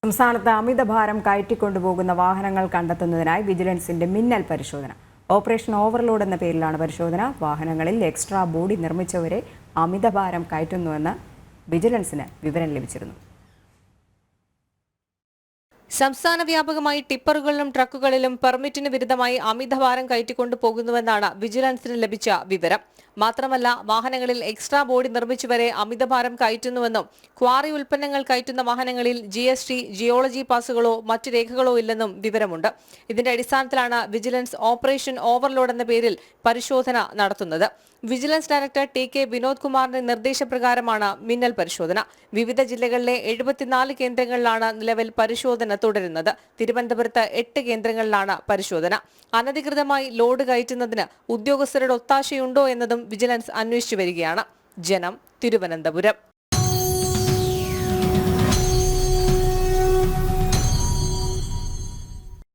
സംസ്ഥാനത്ത് അമിതഭാരം കയറ്റിക്കൊണ്ടുപോകുന്ന വാഹനങ്ങൾ കണ്ടെത്തുന്നതിനായി വിജിലൻസിന്റെ മിന്നൽ പരിശോധന. ഓപ്പറേഷൻ ഓവർലോഡ് എന്ന പേരിലാണ് പരിശോധന. വാഹനങ്ങളിൽ എക്സ്ട്രാ ബോഡി നിർമ്മിച്ചവരെ അമിതഭാരം കയറ്റുന്നുവെന്ന് വിജിലൻസിന് വിവരം ലഭിച്ചിരുന്നു. സംസ്ഥാന വ്യാപകമായി ടിപ്പറുകളിലും ട്രക്കുകളിലും പെർമിറ്റിന് വിരുദ്ധമായി അമിതഭാരം കയറ്റിക്കൊണ്ടു പോകുന്നുവെന്നാണ് വിജിലൻസിന് ലഭിച്ച വിവരം. മാത്രമല്ല, വാഹനങ്ങളിൽ എക്സ്ട്രാ ബോഡി നിർമ്മിച്ചുവരെ അമിതഭാരം കയറ്റുന്നുവെന്നും ക്വാറി ഉൽപ്പന്നങ്ങൾ കയറ്റുന്ന വാഹനങ്ങളിൽ GST, ജിയോളജി പാസുകളോ മറ്റു രേഖകളോ ഇല്ലെന്നും വിവരമുണ്ട്. ഇതിന്റെ അടിസ്ഥാനത്തിലാണ് വിജിലൻസ് ഓപ്പറേഷൻ ഓവർലോഡ് എന്ന പേരിൽ പരിശോധന നടത്തുന്നത്. വിജിലൻസ് ഡയറക്ടർ TK വിനോദ് കുമാറിന്റെ നിർദ്ദേശപ്രകാരമാണ് മിന്നൽ പരിശോധന. വിവിധ ജില്ലകളിലെ 74 കേന്ദ്രങ്ങളിലാണ് നിലവിൽ പരിശോധന തുടരുന്നത്. തിരുവനന്തപുരത്ത് 8 കേന്ദ്രങ്ങളിലാണ് പരിശോധന. അനധികൃതമായി ലോഡ് കയറ്റുന്നതിന് ഉദ്യോഗസ്ഥരുടെ ഒത്താശയുണ്ടോ എന്നതും വിജിലൻസ് അന്വേഷിച്ചു വരികയാണ്. ജനം, തിരുവനന്തപുരം.